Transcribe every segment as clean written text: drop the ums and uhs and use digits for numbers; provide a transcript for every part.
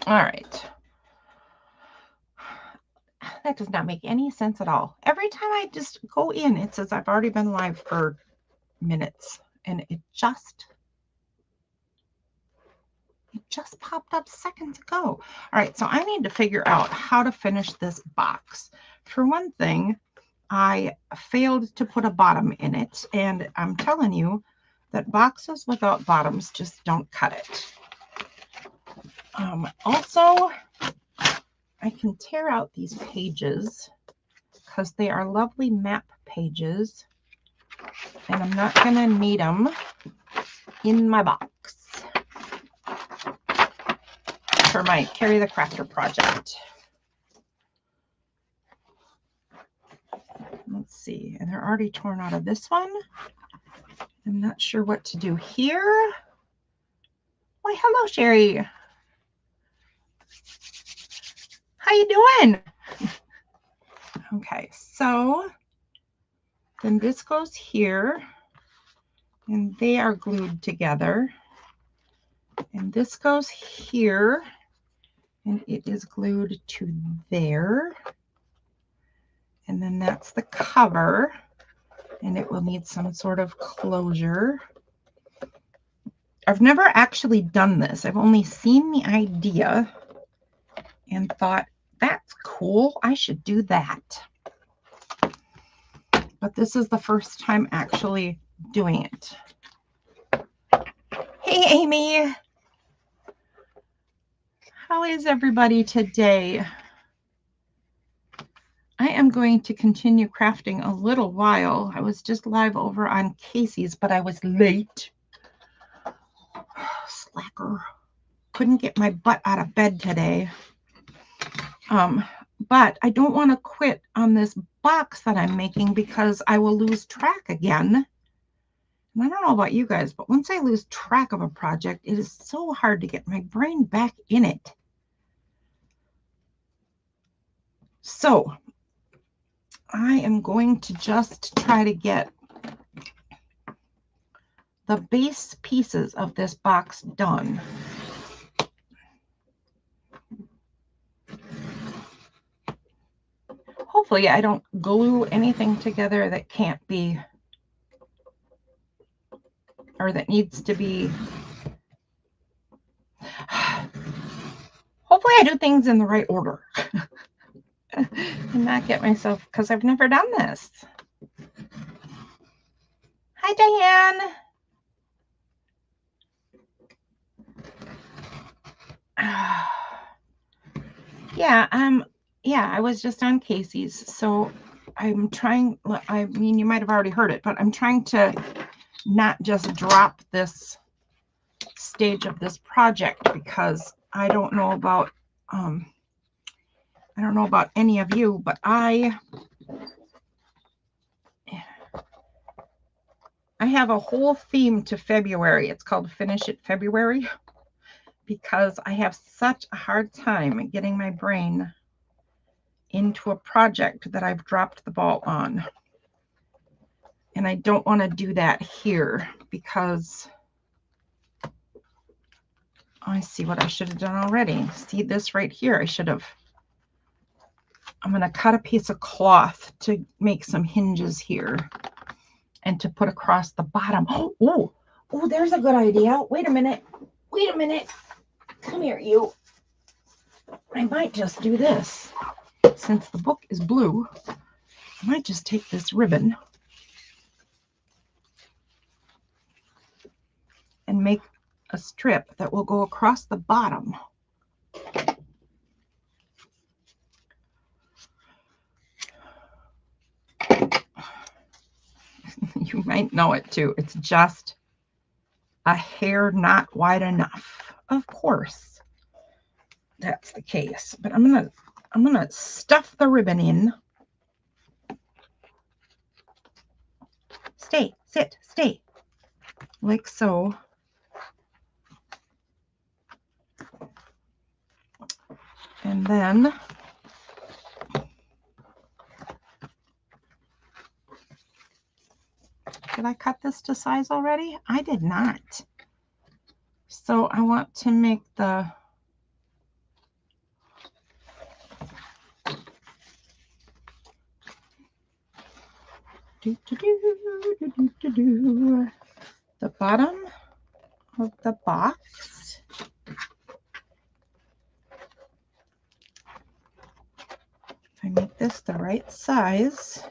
All right. That does not make any sense at all. Every time I just go in, it says I've already been live for minutes, and it just popped up seconds ago. All right, so I need to figure out how to finish this box. For one thing, I failed to put a bottom in it, and I'm telling you that boxes without bottoms just don't cut it. Also, I can tear out these pages because they are lovely map pages, and I'm not going to need them in my box for my Carrie the Crafter project. Let's see, and they're already torn out of this one. I'm not sure what to do here. Why, hello, Sherry. How you doing? Okay, so then this goes here, and they are glued together. And this goes here, and it is glued to there. And then that's the cover, and it will need some sort of closure. I've never actually done this. I've only seen the idea and thought, that's cool, I should do that. But this is the first time actually doing it. Hey, Amy. How is everybody today? I am going to continue crafting a little while. I was just live over on Casey's, but I was late. Slacker. Couldn't get my butt out of bed today. But I don't want to quit on this box that I'm making because I will lose track again. And I don't know about you guys, but once I lose track of a project, it is so hard to get my brain back in it. So I am going to just try to get the base pieces of this box done. Hopefully I don't glue anything together that can't be, or that needs to be. Hopefully I do things in the right order and not get myself, because I've never done this. Hi, Diane. Yeah, I was just on Casey's, so I'm trying, I mean, you might have already heard it, but I'm trying to not just drop this stage of this project because I don't know about any of you, but I have a whole theme to February. It's called Finish It February because I have such a hard time getting my brain into a project that I've dropped the ball on. And I don't want to do that here because I see what I should have done already. See this right here? I'm going to cut a piece of cloth to make some hinges here and to put across the bottom. Oh, there's a good idea. Wait a minute. Come here, you. I might just do this. Since the book is blue, I might just take this ribbon and make a strip that will go across the bottom. You might know it too. It's just a hair not wide enough. Of course, that's the case. But I'm gonna stuff the ribbon in. Stay, sit, stay. Like so. And then did I cut this to size already? I did not. So I want to make the The bottom of the box. If I make this the right size,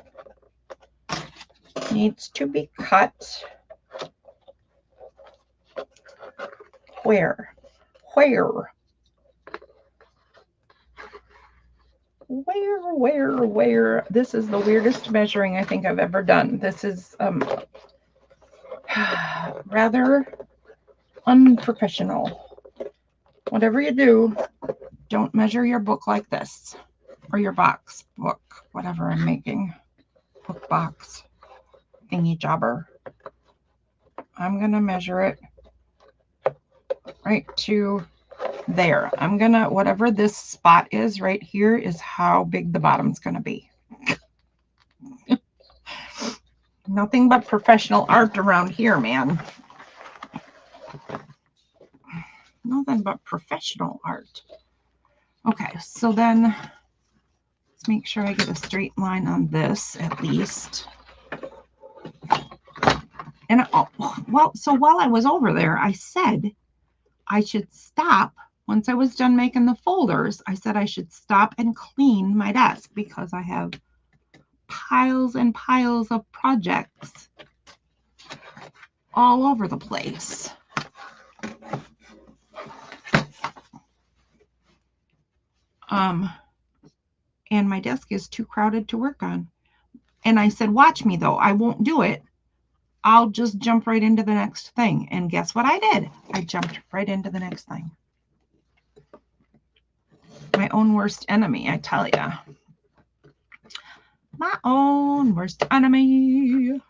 needs to be cut where? This is the weirdest measuring I think I've ever done. This is rather unprofessional. Whatever you do, don't measure your book like this, or your box, book, whatever I'm making, book box, thingy jobber. I'm gonna measure it right to there. I'm gonna, whatever this spot is right here is how big the bottom's gonna be. Nothing but professional art around here, man. Nothing but professional art. Okay, so then let's make sure I get a straight line on this at least. And well, so while I was over there, I said I should stop. Once I was done making the folders, I said I should stop and clean my desk because I have piles and piles of projects all over the place. And my desk is too crowded to work on. And I said, watch me though, I won't do it. I'll just jump right into the next thing. And guess what I did? I jumped right into the next thing. My own worst enemy, I tell ya. My own worst enemy.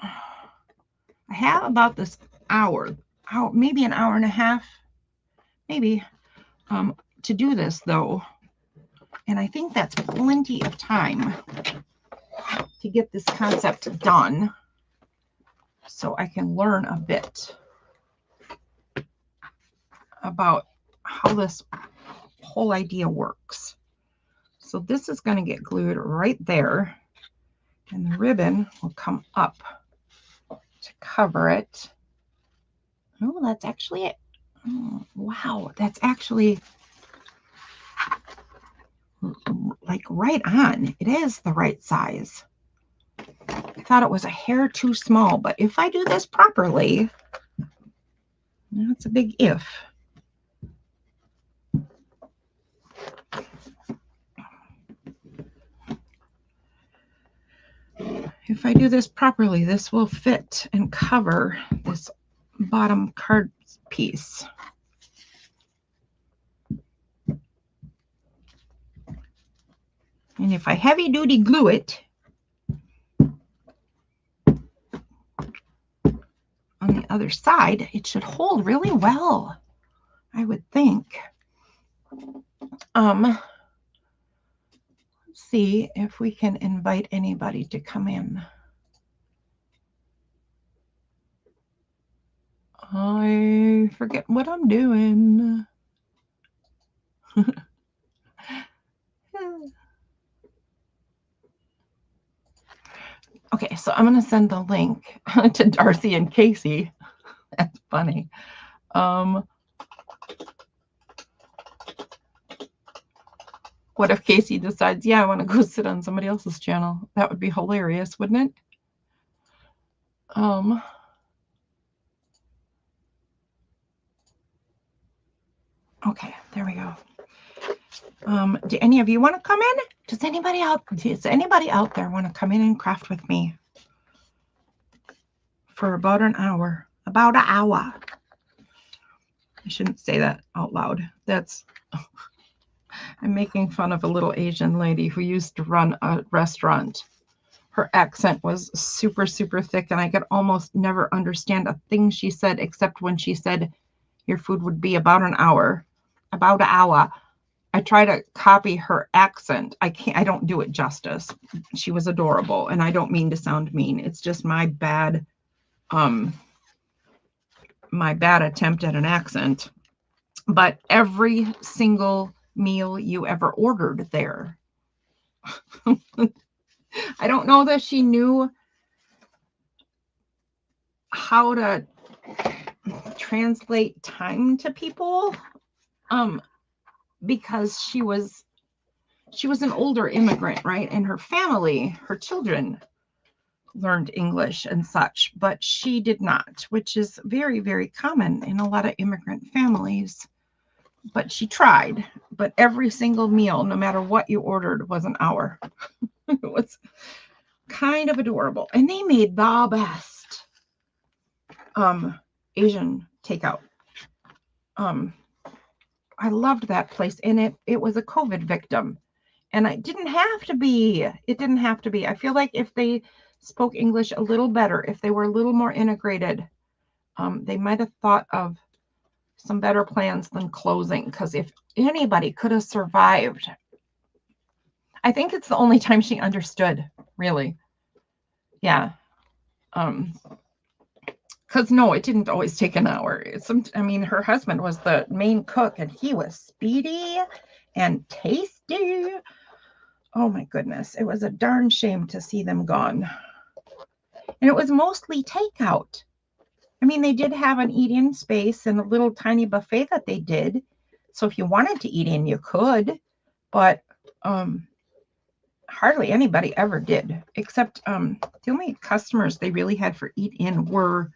I have about this hour, maybe an hour and a half, maybe, to do this though. And I think that's plenty of time to get this concept done so I can learn a bit about how this whole idea works. So this is going to get glued right there, and the ribbon will come up to cover it. Oh, that's actually it. Oh, wow, that's actually like right on. It is the right size. I thought it was a hair too small, but if I do this properly, that's a big if. If I do this properly, this will fit and cover this bottom card piece. And if I heavy duty glue it on the other side, it should hold really well, I would think. Let's see if we can invite anybody to come in. I forget what I'm doing. Okay, so I'm going to send the link to Darcy and Casey. That's funny. What if Casey decides, yeah, I want to go sit on somebody else's channel? That would be hilarious, wouldn't it? Okay, there we go. Do any of you want to come in? Does anybody out there want to come in and craft with me for about an hour? About an hour. I shouldn't say that out loud. That's I'm making fun of a little Asian lady who used to run a restaurant. Her accent was super, super thick, and I could almost never understand a thing she said except when she said your food would be about an hour. About an hour. I try to copy her accent. I don't do it justice. She was adorable, and I don't mean to sound mean. It's just my bad attempt at an accent. But every single meal you ever ordered there I don't know that she knew how to translate time to people, because she was an older immigrant, right? And her family, her children learned English and such, but she did not, which is very, very common in a lot of immigrant families. But she tried. But every single meal, no matter what you ordered, was an hour. It was kind of adorable. And they made the best Asian takeout. I loved that place. And it was a COVID victim. And it didn't have to be. It didn't have to be. I feel like if they spoke English a little better, if they were a little more integrated, they might have thought of some better plans than closing. Because if anybody could have survived, I think it's the only time she understood, really. Yeah. Because no, it didn't always take an hour. I mean, her husband was the main cook, and he was speedy and tasty. Oh my goodness. It was a darn shame to see them gone. And it was mostly takeout. I mean, they did have an eat-in space and a little tiny buffet that they did. So if you wanted to eat in, you could. But hardly anybody ever did, except the only customers they really had for eat-in were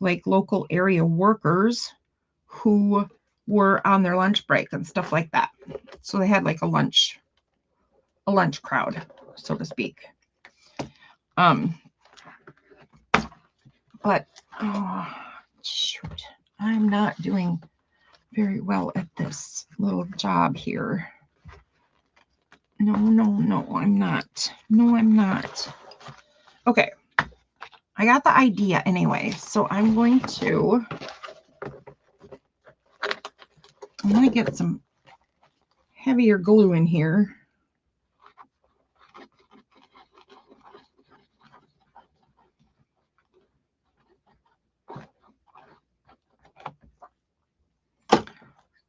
like local area workers who were on their lunch break and stuff like that. So they had like a lunch crowd, so to speak. But oh shoot, I'm not doing very well at this little job here. No, I'm not. No, I'm not. Okay. I got the idea anyway. So I'm going to get some heavier glue in here.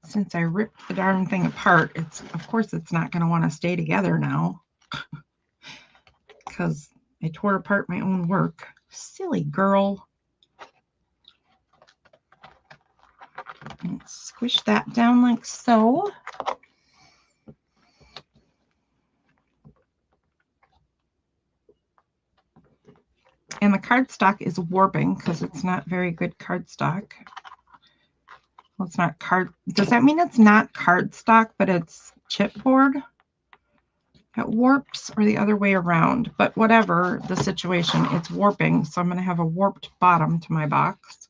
Since I ripped the darn thing apart, of course it's not going to want to stay together now because I tore apart my own work. Silly girl. And squish that down like so. And the cardstock is warping because it's not very good cardstock. Well, it's not card. Does that mean it's not cardstock, but it's chipboard? It warps, or the other way around. But whatever the situation, it's warping. So I'm going to have a warped bottom to my box.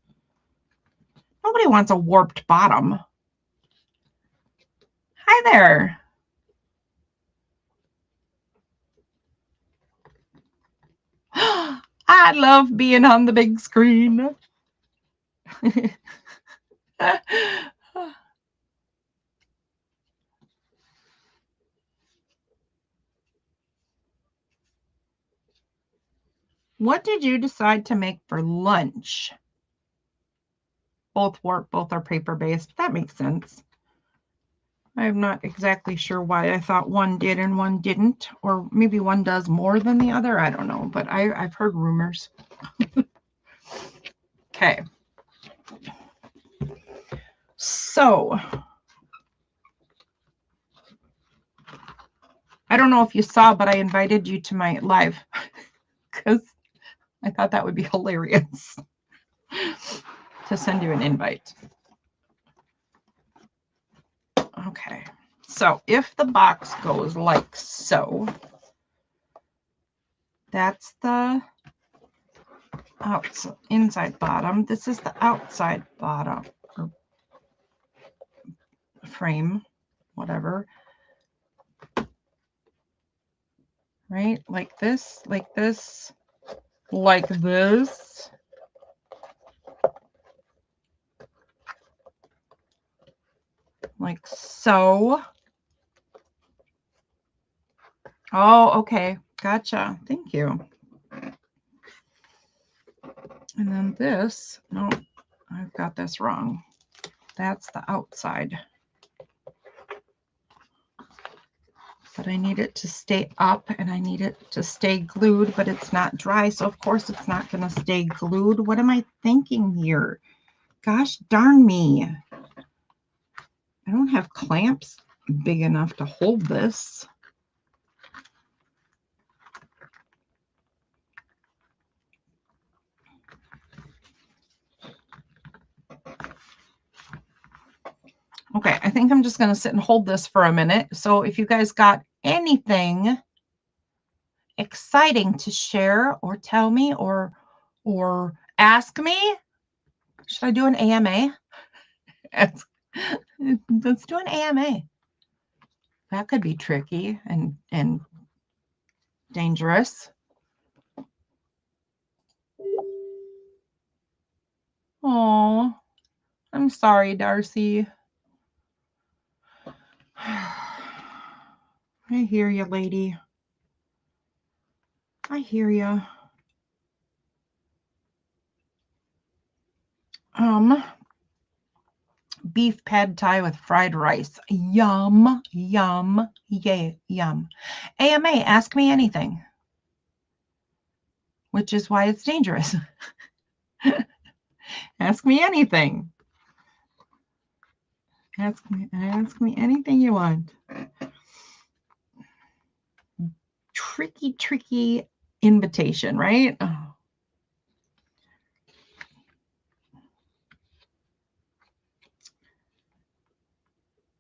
Nobody wants a warped bottom. Hi there. I love being on the big screen. What did you decide to make for lunch? Both warp, both are paper-based. That makes sense. I'm not exactly sure why I thought one did and one didn't, or maybe one does more than the other. I don't know, but I've heard rumors. Okay. So, I don't know if you saw, but I invited you to my live because I thought that would be hilarious to send you an invite. Okay. So if the box goes like so, that's the inside bottom. This is the outside bottom or frame, whatever. Right? Like this, like this, like this. Like so. Oh, okay. Gotcha. Thank you. And then this, no, I've got this wrong. That's the outside. but I need it to stay up and I need it to stay glued, but it's not dry. So of course it's not going to stay glued. What am I thinking here? Gosh darn me. I don't have clamps big enough to hold this. Okay, I think I'm just going to sit and hold this for a minute. So if you guys got anything exciting to share or tell me or ask me, should I do an AMA? Let's do an AMA. That could be tricky and dangerous. Oh, I'm sorry, Darcy. I hear you, lady. I hear you. Beef pad thai with fried rice. Yum, yum, yay, yum. AMA, ask me anything. Which is why it's dangerous. Ask me anything. Ask me anything you want. Tricky invitation, right? Oh.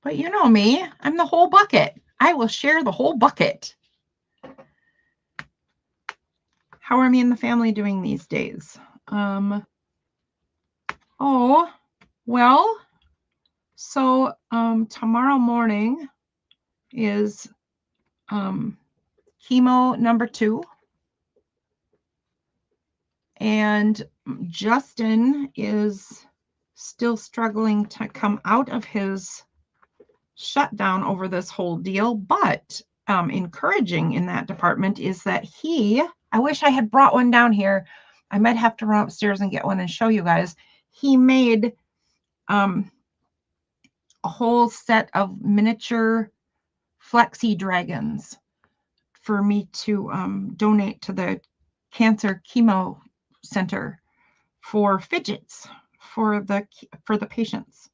But you know me, I'm the whole bucket. I will share the whole bucket. How are me and the family doing these days? Oh, well, so tomorrow morning is chemo number 2. And Justin is still struggling to come out of his shutdown over this whole deal. But encouraging in that department is that I wish I had brought one down here. I might have to run upstairs and get one and show you guys. He made a whole set of miniature flexi dragons for me to donate to the cancer chemo center for fidgets for the patients.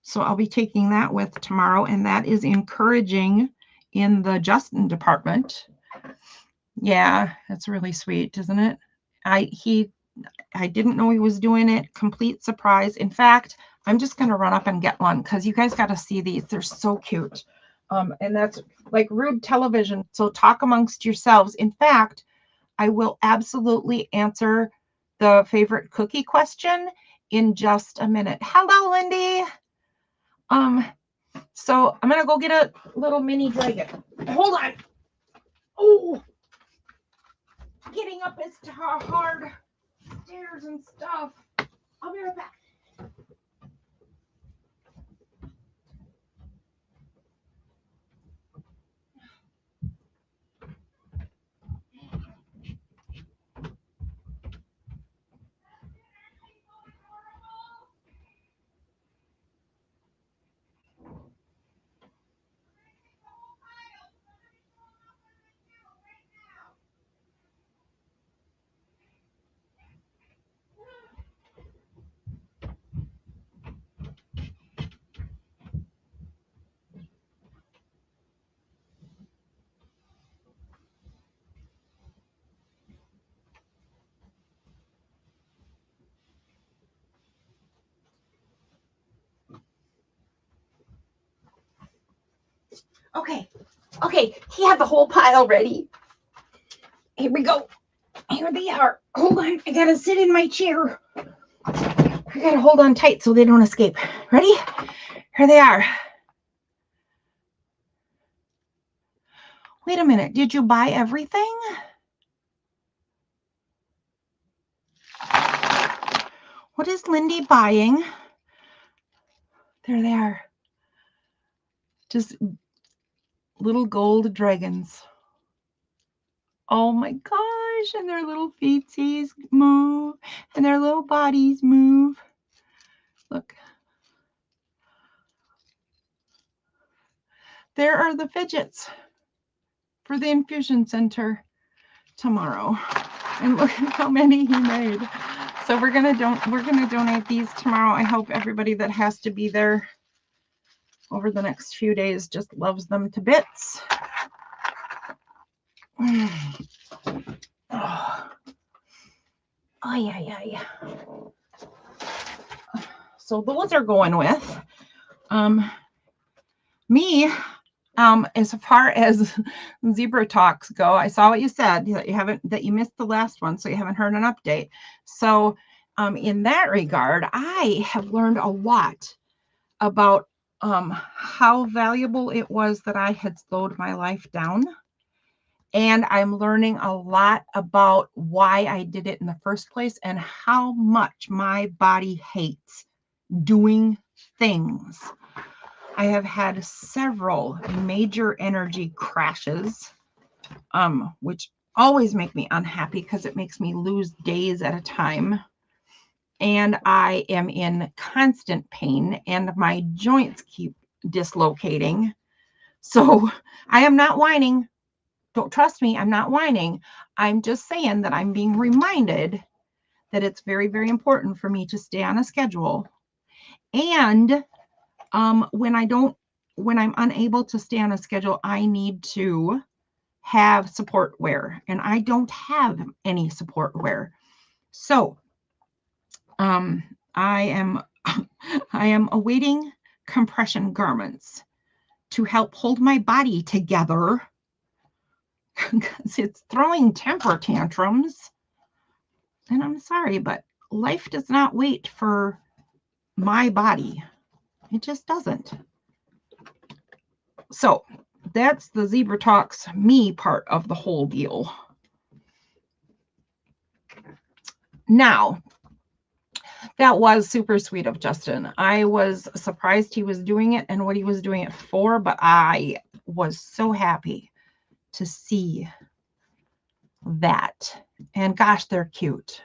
So I'll be taking that with tomorrow, and that is encouraging in the Justin department. Yeah, that's really sweet, isn't it? I didn't know he was doing it. Complete surprise. In fact, I'm just going to run up and get one because you guys got to see these. They're so cute. And that's like rude television. So talk amongst yourselves. In fact, I will absolutely answer the favorite cookie question in just a minute. Hello, Lindy. So I'm going to go get a little mini dragon. Hold on. Oh, getting up is hard. Stairs and stuff. I'll be right back. Okay, he had the whole pile ready. Here we go. Here they are. Hold on, I gotta sit in my chair. I gotta hold on tight so they don't escape. Ready? Here they are. Wait a minute, did you buy everything? What is Lindy buying? There they are. Just little gold dragons. Oh my gosh, and their little feetsies move, and their little bodies move. Look. there are the fidgets for the infusion center tomorrow. And look at how many he made. So we're gonna donate these tomorrow. I hope everybody that has to be there over the next few days just loves them to bits. Oh, yeah. So those are going with me. As far as Zebra Talks go, I saw what you said, that you missed the last one, so you haven't heard an update. So in that regard, I have learned a lot about how valuable it was that I had slowed my life down. And I'm learning a lot about why I did it in the first place and how much my body hates doing things. I have had several major energy crashes, which always make me unhappy because it makes me lose days at a time. And I am in constant pain and my joints keep dislocating. So I am not whining. Don't trust me. I'm not whining. I'm just saying that I'm being reminded that it's very, very important for me to stay on a schedule. And when I'm unable to stay on a schedule, I need to have support wear, and I don't have any support wear. So I am awaiting compression garments to help hold my body together because it's throwing temper tantrums. And I'm sorry, but life does not wait for my body. It just doesn't. So that's the Zebra Talks me part of the whole deal. Now, that was super sweet of Justin. I was surprised he was doing it and what he was doing it for, but I was so happy to see that. And gosh, they're cute.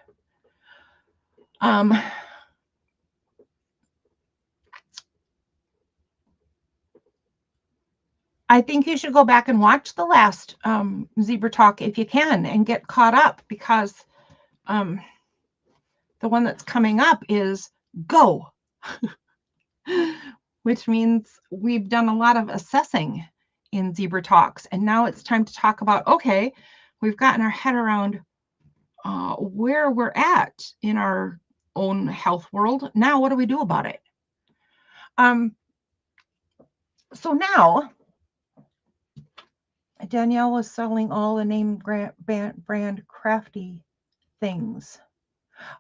I think you should go back and watch the last Zebra Talk if you can and get caught up, because the one that's coming up is Go, which means we've done a lot of assessing in Zebra Talks. And now it's time to talk about, okay, we've gotten our head around where we're at in our own health world. Now, what do we do about it? So now, Danielle was selling all the name brand crafty things.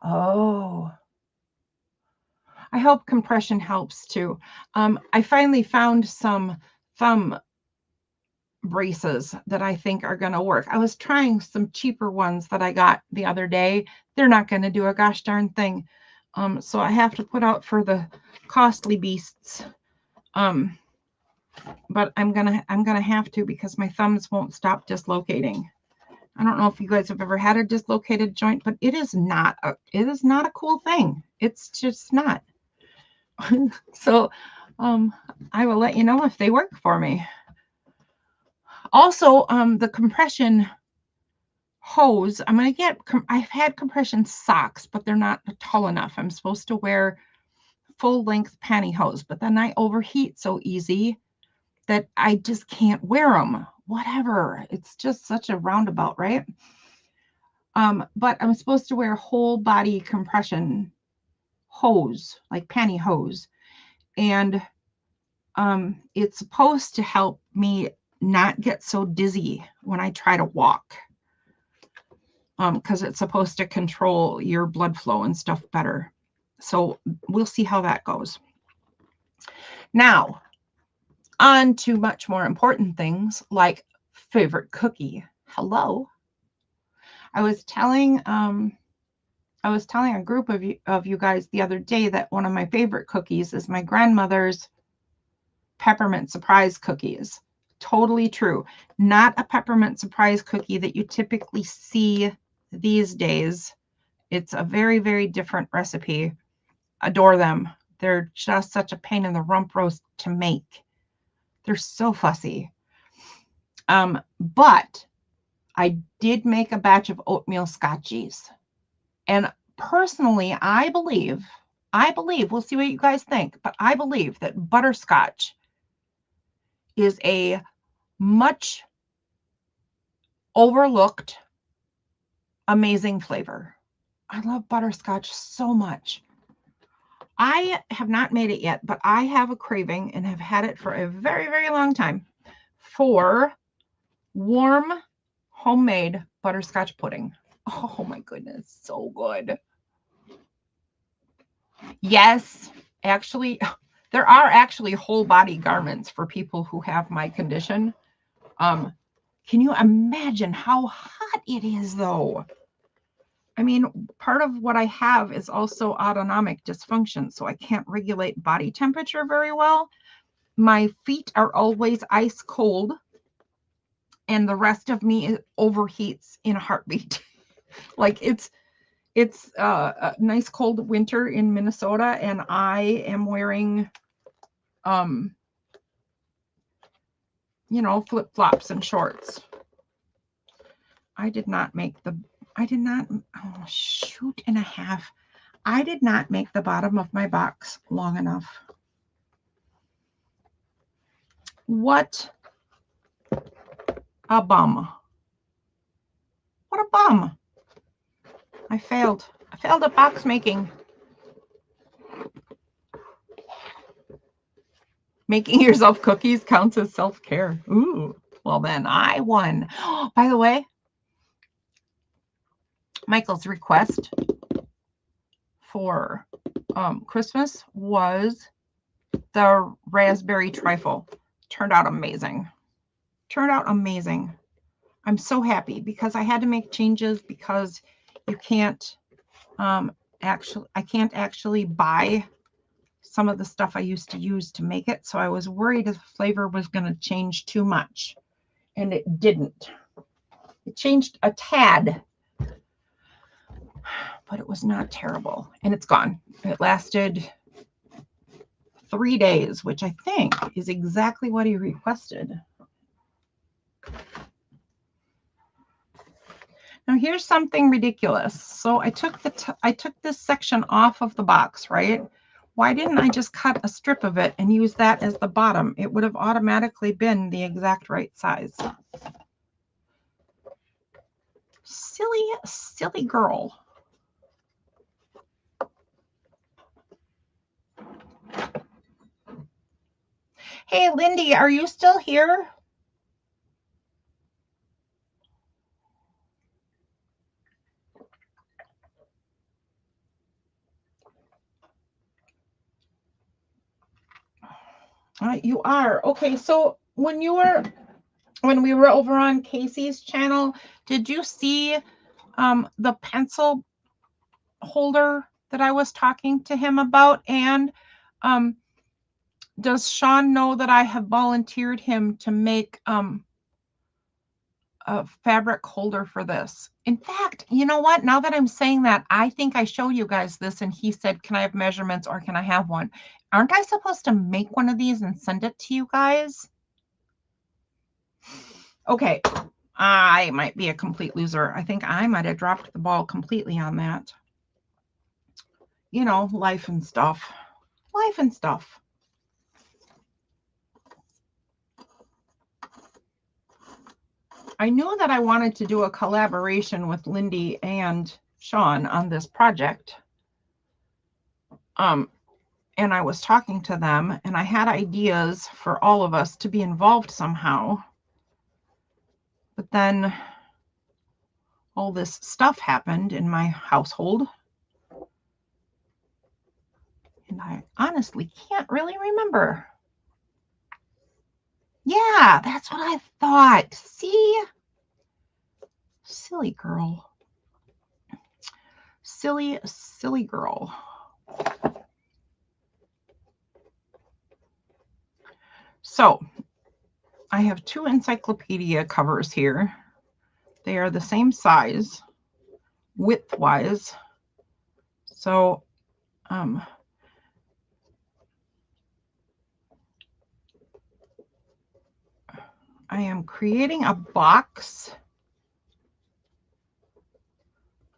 Oh, I hope compression helps too. I finally found some thumb braces that I think are going to work. I was trying some cheaper ones that I got the other day. They're not going to do a gosh darn thing. So I have to put out for the costly beasts. But I'm gonna have to, because my thumbs won't stop dislocating. I don't know if you guys have ever had a dislocated joint, but it is not a cool thing. It's just not. So I will let you know if they work for me. Also, the compression hose, I've had compression socks, but they're not tall enough. I'm supposed to wear full length pantyhose, but then I overheat so easy that I just can't wear them. Whatever. It's just such a roundabout, right? But I'm supposed to wear whole body compression hose, like pantyhose. And it's supposed to help me not get so dizzy when I try to walk. Because it's supposed to control your blood flow and stuff better. So we'll see how that goes. Now, on to much more important things like favorite cookie. Hello. I was telling a group of you guys the other day that one of my favorite cookies is my grandmother's peppermint surprise cookies. Totally true. Not a peppermint surprise cookie that you typically see these days. It's a very, very different recipe. Adore them. They're just such a pain in the rump roast to make. They're so fussy. But I did make a batch of oatmeal scotchies. And personally, I believe, we'll see what you guys think, but I believe that butterscotch is a much overlooked, amazing flavor. I love butterscotch so much. I have not made it yet, but I have a craving and have had it for a very, very long time for warm homemade butterscotch pudding. Oh my goodness, so good. Yes, actually, there are actually whole body garments for people who have my condition. Can you imagine how hot it is though? I mean, part of what I have is also autonomic dysfunction, so I can't regulate body temperature very well. My feet are always ice cold, and the rest of me overheats in a heartbeat. Like it's a nice cold winter in Minnesota, and I am wearing, flip-flops and shorts. I did not, oh, shoot and a half. I did not make the bottom of my box long enough. What a bum. What a bum. I failed. I failed at box making. Making yourself cookies counts as self-care. Ooh, well then I won. By the way, Michael's request for Christmas was the raspberry trifle. Turned out amazing. Turned out amazing. I'm so happy because I had to make changes because you can't I can't actually buy some of the stuff I used to use to make it. So I was worried the flavor was going to change too much, and it didn't. It changed a tad, but it was not terrible, and it's gone. It lasted 3 days, which I think is exactly what he requested. Now here's something ridiculous. So I took this section off of the box, right? Why didn't I just cut a strip of it and use that as the bottom? It would have automatically been the exact right size. Silly, silly girl. Hey, Lindy, are you still here? You are. Okay, so when we were over on Casey's channel, did you see the pencil holder that I was talking to him about? And does Sean know that I have volunteered him to make a fabric holder for this? In fact, you know what? Now that I'm saying that, I think I showed you guys this and he said, can I have measurements or can I have one? Aren't I supposed to make one of these and send it to you guys? Okay, I might be a complete loser. I think I might have dropped the ball completely on that. You know, life and stuff. Life and stuff. I knew that I wanted to do a collaboration with Lindy and Sean on this project. And I was talking to them and I had ideas for all of us to be involved somehow. But then all this stuff happened in my household. And I honestly can't really remember. Yeah, that's what I thought. See? Silly girl. Silly, silly girl. So I have 2 encyclopedia covers here. They are the same size, width-wise. So I am creating a box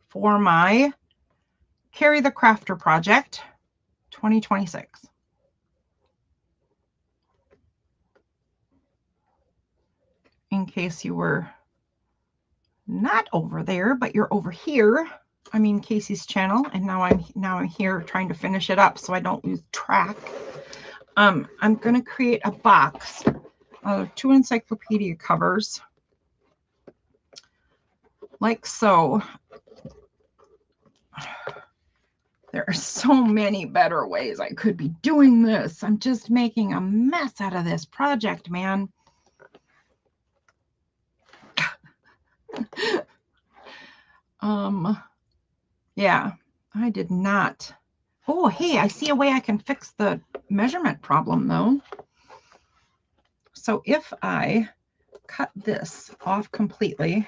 for my Carrie the Crafter project 2026. In case you were not over there, but you're over here. I'm in Casey's channel, and now I'm here trying to finish it up so I don't lose track. I'm going to create a box of 2 encyclopedia covers, like so. There are so many better ways I could be doing this. I'm just making a mess out of this project, man. Yeah, I did not. Oh, hey, I see a way I can fix the measurement problem, though. So if I cut this off completely,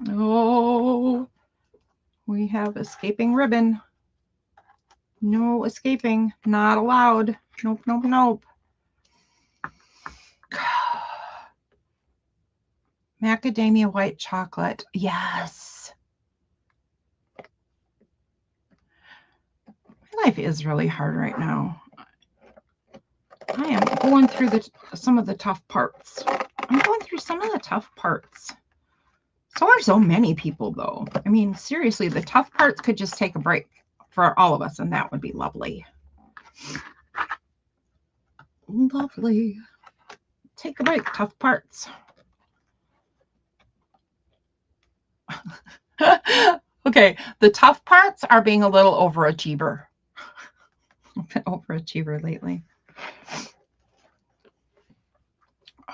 oh, we have escaping ribbon. No escaping, not allowed. Nope, nope, nope. Macadamia white chocolate, yes. My life is really hard right now. I am going through some of the tough parts. I'm going through some of the tough parts. So are so many people, though. I mean, seriously, the tough parts could just take a break for all of us, and that would be lovely. Lovely. Take a break, tough parts. Okay, the tough parts are being a little overachiever. I've been overachiever lately.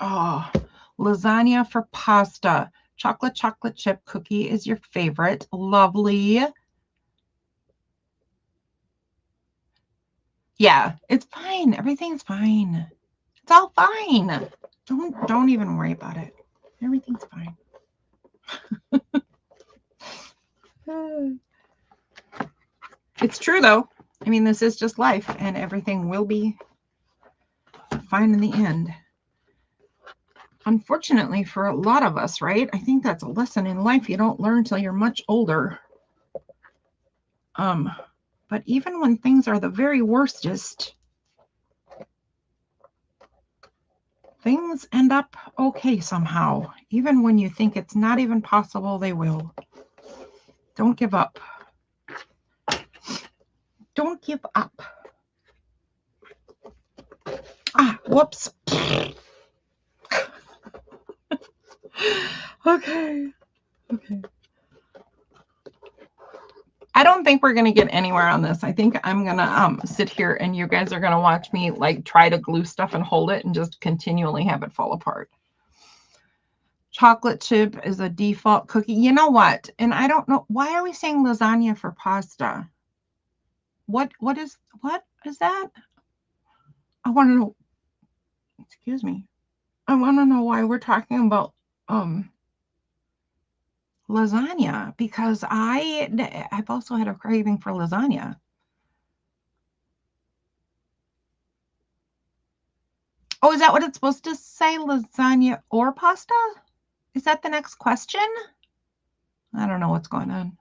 Oh, lasagna for pasta. Chocolate chip cookie is your favorite. Lovely. Yeah, it's fine. Everything's fine. It's all fine. Don't even worry about it. Everything's fine. It's true, though. I mean, this is just life, and everything will be fine in the end. Unfortunately, for a lot of us, right? I think that's a lesson in life you don't learn till you're much older. But even when things are the very worstest, things end up okay somehow. Even when you think it's not even possible, they will. Don't give up. Don't give up. Ah, whoops. Okay. I don't think we're going to get anywhere on this. I think I'm going to sit here and you guys are going to watch me like try to glue stuff and hold it and just continually have it fall apart. Chocolate chip is a default cookie. You know what? And I don't know. Why are we saying lasagna for pasta? What is that? I want to know. Excuse me. I want to know why we're talking about lasagna, because I've also had a craving for lasagna. Oh, is that what it's supposed to say? Lasagna or pasta? Is that the next question? I don't know what's going on.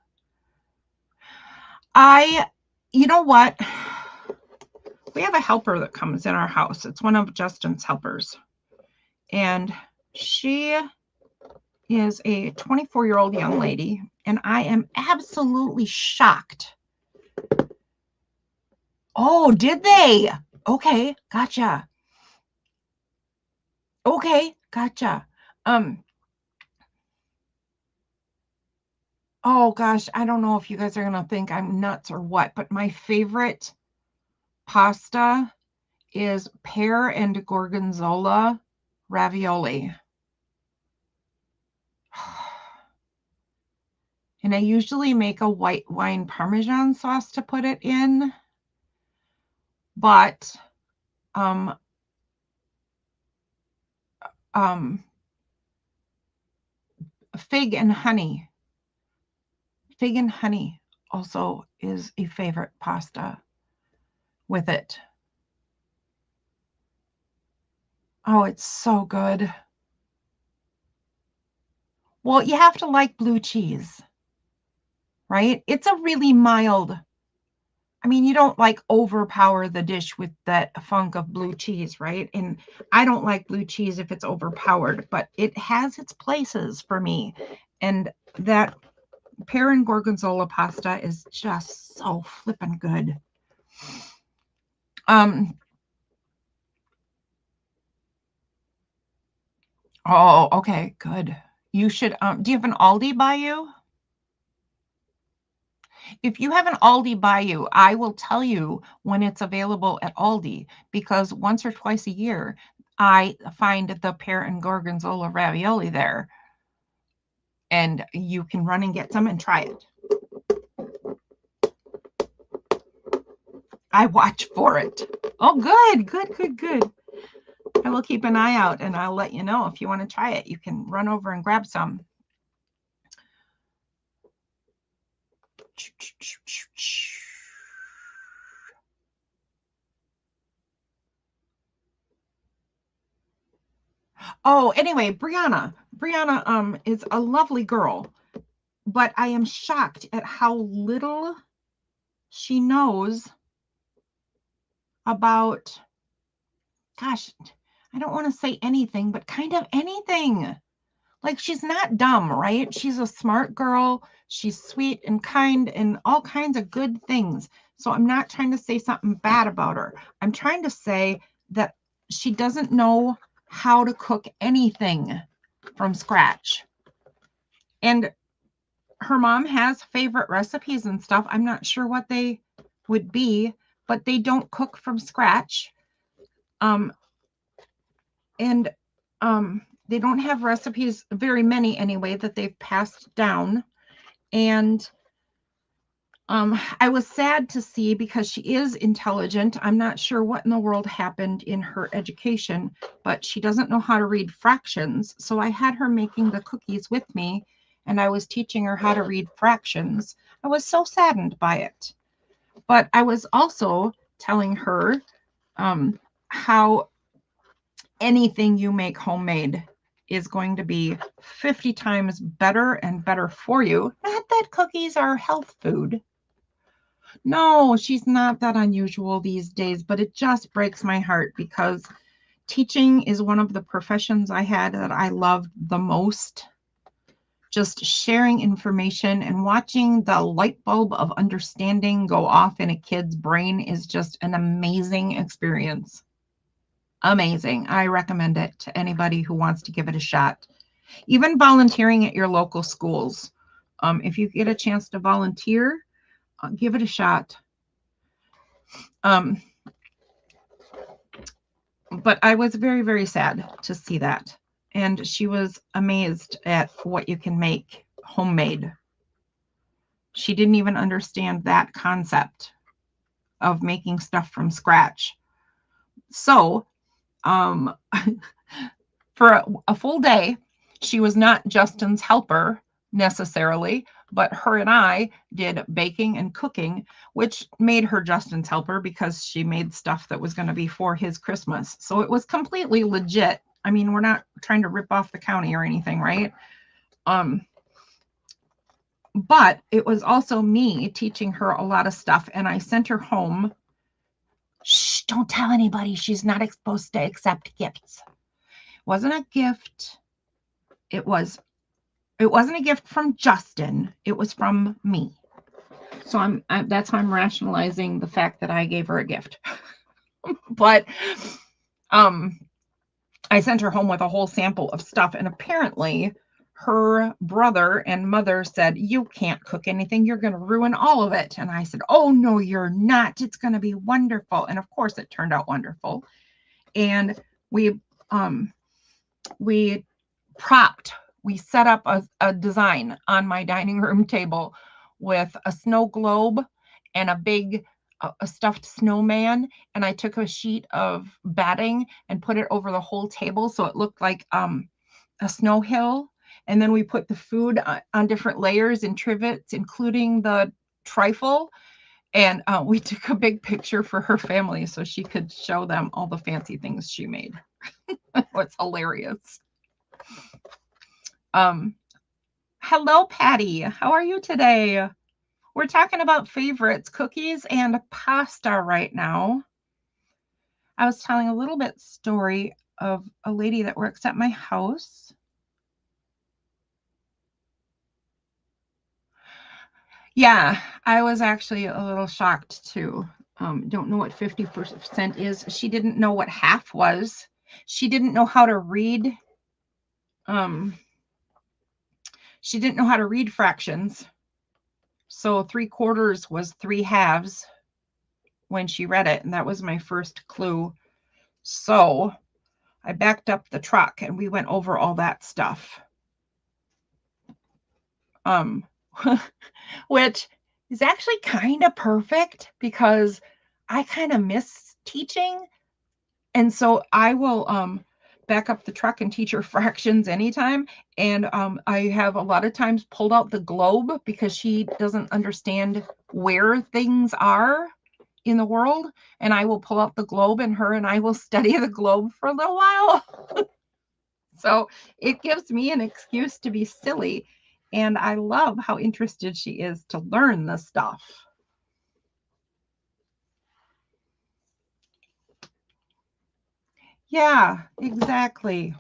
You know what? We have a helper that comes in our house. It's one of Justin's helpers. And she is a 24-year-old young lady. And I am absolutely shocked. Oh, did they? Okay, gotcha. Okay, gotcha. Oh gosh, I don't know if you guys are gonna think I'm nuts or what, but my favorite pasta is pear and gorgonzola ravioli. And I usually make a white wine Parmesan sauce to put it in, but fig and honey also is a favorite pasta with it. Oh, it's so good. Well, you have to like blue cheese, right? It's a really mild, I mean, you don't like overpower the dish with that funk of blue cheese, right? And I don't like blue cheese if it's overpowered, but it has its places for me. And that pear and gorgonzola pasta is just so flippin' good. Oh, okay, good. You should, do you have an Aldi by you? If you have an Aldi by you, I will tell you when it's available at Aldi, because once or twice a year, I find the pear and gorgonzola ravioli there, and you can run and get some and try it. I watch for it. Oh, good, good, good, good. I will keep an eye out, and I'll let you know if you want to try it. You can run over and grab some. Oh, anyway, Brianna is a lovely girl, but I am shocked at how little she knows about, gosh, I don't want to say anything, but kind of anything. Like, she's not dumb, right? She's a smart girl. She's sweet and kind and all kinds of good things. So I'm not trying to say something bad about her. I'm trying to say that she doesn't know how to cook anything from scratch. And her mom has favorite recipes and stuff. I'm not sure what they would be, but they don't cook from scratch. They don't have recipes, very many anyway, that they've passed down. And I was sad to see, because she is intelligent. I'm not sure what in the world happened in her education, but she doesn't know how to read fractions. So I had her making the cookies with me, and I was teaching her how to read fractions. I was so saddened by it. But I was also telling her how anything you make homemade is going to be 50 times better and better for you. Not that cookies are health food. No, she's not that unusual these days, but it just breaks my heart, because teaching is one of the professions I had that I loved the most. Just sharing information and watching the light bulb of understanding go off in a kid's brain is just an amazing experience. Amazing. I recommend it to anybody who wants to give it a shot. Even volunteering at your local schools. If you get a chance to volunteer, give it a shot. But I was very, very sad to see that. And she was amazed at what you can make homemade. She didn't even understand that concept of making stuff from scratch. So, for a full day, she was not Justin's helper necessarily, but her and I did baking and cooking, which made her Justin's helper because she made stuff that was going to be for his Christmas. So it was completely legit. I mean, we're not trying to rip off the county or anything, right? But it was also me teaching her a lot of stuff, and I sent her home. Shh, don't tell anybody. She's not supposed to accept gifts. It wasn't a gift. It wasn't a gift from Justin. It was from me. So that's how I'm rationalizing the fact that I gave her a gift. But I sent her home with a whole sample of stuff, and apparently her brother and mother said, "You can't cook anything. You're going to ruin all of it." And I said, "Oh, no, you're not. It's going to be wonderful." And of course it turned out wonderful. And we set up a design on my dining room table with a snow globe and a big a stuffed snowman, and I took a sheet of batting and put it over the whole table so it looked like a snow hill. And then we put the food on different layers and trivets, including the trifle. And we took a big picture for her family so she could show them all the fancy things she made. It's hilarious. Hello, Patty. How are you today? We're talking about favorites, cookies and pasta right now. I was telling a little bit story of a lady that works at my house. Yeah, I was actually a little shocked too. Don't know what 50% is. She didn't know what half was. She didn't know how to read. She didn't know how to read fractions. So 3/4 was 3/2 when she read it. And that was my first clue. So I backed up the truck and we went over all that stuff. Which is actually kind of perfect because I kind of miss teaching. And so I will back up the truck and teach her fractions anytime. And I have a lot of times pulled out the globe because she doesn't understand where things are in the world. And I will pull out the globe and her and I will study the globe for a little while. So it gives me an excuse to be silly. And I love how interested she is to learn this stuff. Yeah, exactly.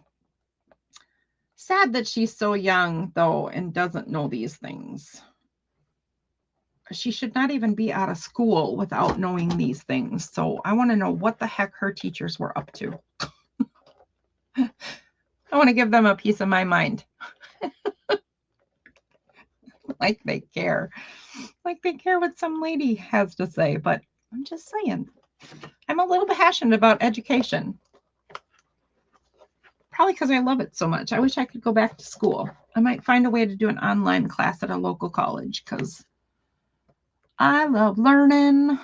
Sad that she's so young, though, and doesn't know these things. She should not even be out of school without knowing these things. So I want to know what the heck her teachers were up to. I want to give them a piece of my mind. Like they care. Like they care what some lady has to say. But I'm just saying, I'm a little passionate about education. Probably because I love it so much. I wish I could go back to school. I might find a way to do an online class at a local college because I love learning.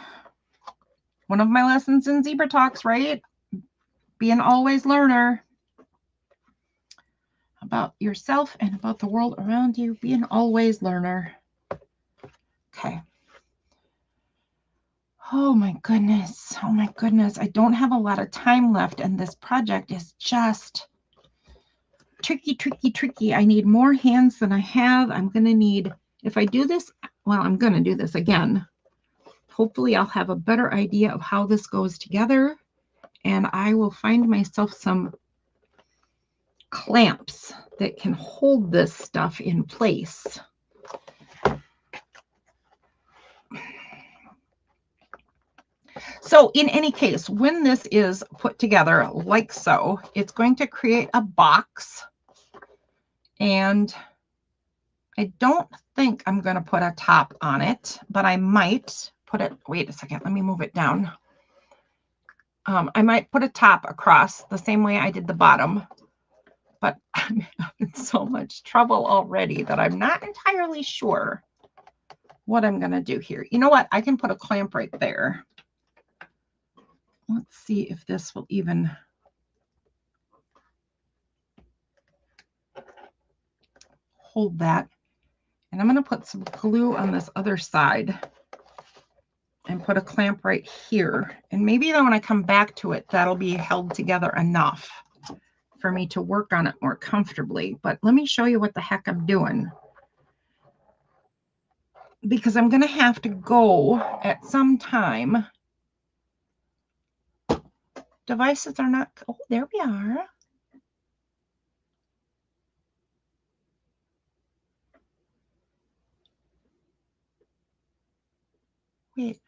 One of my lessons in Zebra Talks, right? Be an always learner. About yourself and about the world around you. Be an always learner. Okay. Oh my goodness. Oh my goodness. I don't have a lot of time left and this project is just tricky, tricky, tricky. I need more hands than I have. I'm going to need, if I do this, well, I'm going to do this again. Hopefully I'll have a better idea of how this goes together and I will find myself some clamps that can hold this stuff in place. So in any case, when this is put together like so, it's going to create a box. And I don't think I'm going to put a top on it, but I might put it, wait a second, let me move it down. I might put a top across the same way I did the bottom, but I'm having so much trouble already that I'm not entirely sure what I'm going to do here. You know what? I can put a clamp right there. Let's see if this will even hold that. And I'm going to put some glue on this other side and put a clamp right here. And maybe then when I come back to it, that'll be held together enough for me to work on it more comfortably. But let me show you what the heck I'm doing. Because I'm going to have to go at some time. Devices are not, oh, there we are. Wait.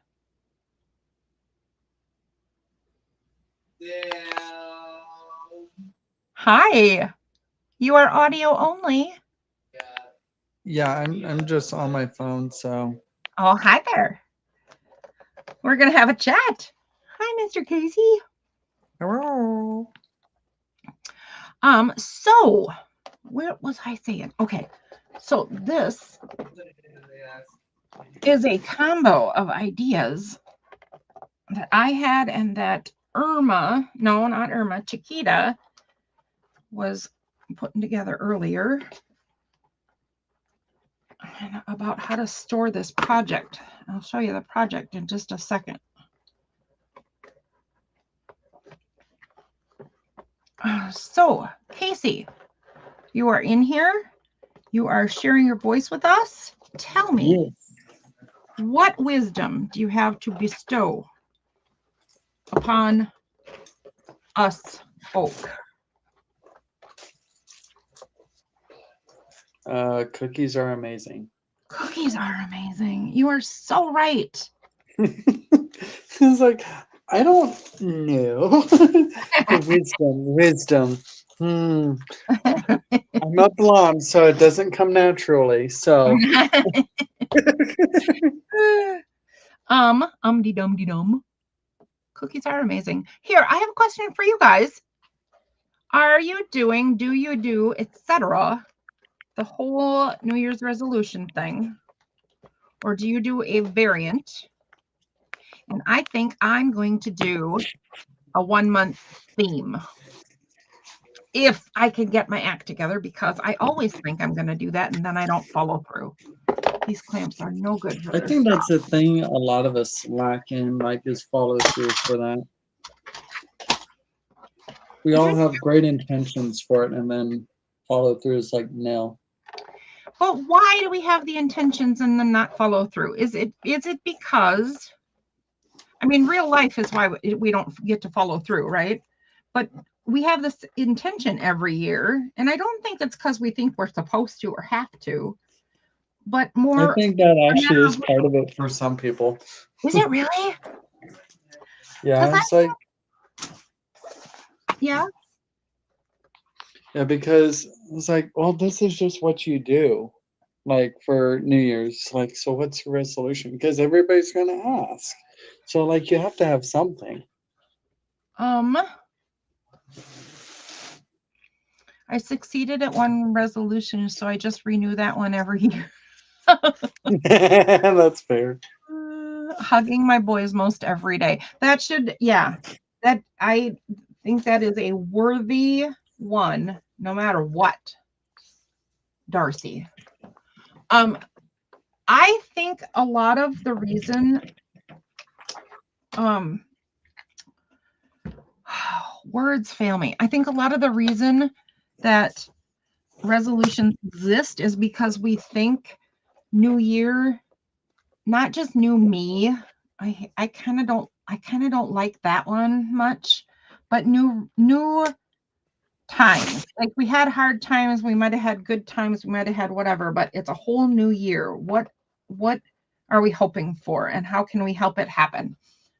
Yeah. Hi. You are audio only. Yeah, I'm just on my phone, so. Oh, hi there. We're going to have a chat. Hi, Mr. Casey. Hello. So what was I saying? Okay. So this is a combo of ideas that I had and that Irma, no, not Irma, Chiquita was putting together earlier about how to store this project. I'll show you the project in just a second. So, Casey, you are in here. You are sharing your voice with us. Tell me, Yes. what wisdom do you have to bestow upon us folk? Cookies are amazing. Cookies are amazing. You are so right. It's like, I don't know. Wisdom. I'm not blonde, so it doesn't come naturally. So Dum. Cookies are amazing. Here, I have a question for you guys. Are you doing, do you do, etc., the whole New Year's resolution thing? Or do you do a variant? And I think I'm going to do a 1 month theme. If I can get my act together, because I always think I'm going to do that and then I don't follow through. These clamps are no good for I this. think that's the thing a lot of us lack in, like, is follow through for that. We all have great intentions for it, and then follow through is like nil. But why do we have the intentions and then not follow through? Is it because, I mean, real life is why we don't get to follow through, right? But we have this intention every year, and I don't think it's because we think we're supposed to or have to, but more. I think that actually is part of it for some people. Is it really? Yeah, it's like, yeah. Yeah, because it's like, well, this is just what you do, like for New Year's. Like, so what's your resolution? Because everybody's gonna ask. So like, you have to have something. I succeeded at one resolution, so I just renew that one every year. That's fair. Hugging my boys most every day. That should, yeah. That I think that is a worthy one, no matter what. Darcy. I think a lot of the reason, words fail me. I think a lot of the reason that resolutions exist is because we think new year, not just new me. I kind of don't like that one much, but new times. Like we had hard times, we might have had good times, we might have had whatever, but it's a whole new year. What are we hoping for and how can we help it happen?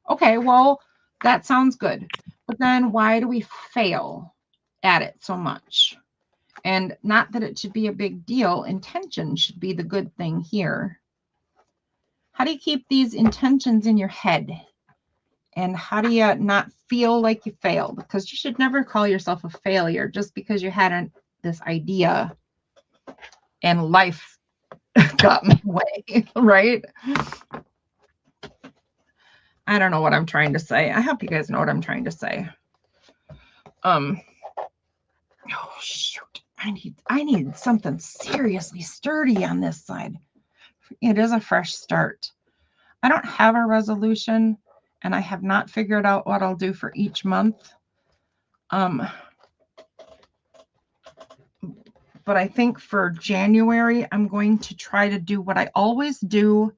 Okay, well, that sounds good. But then why do we fail at it so much? And not that it should be a big deal. Intention should be the good thing here. How do you keep these intentions in your head? And how do you not feel like you failed? Because you should never call yourself a failure just because you had this idea and life got in the way, right? I don't know what I'm trying to say. I hope you guys know what I'm trying to say. Oh shoot. I need something seriously sturdy on this side. It is a fresh start. I don't have a resolution and I have not figured out what I'll do for each month. But I think for January, I'm going to try to do what I always do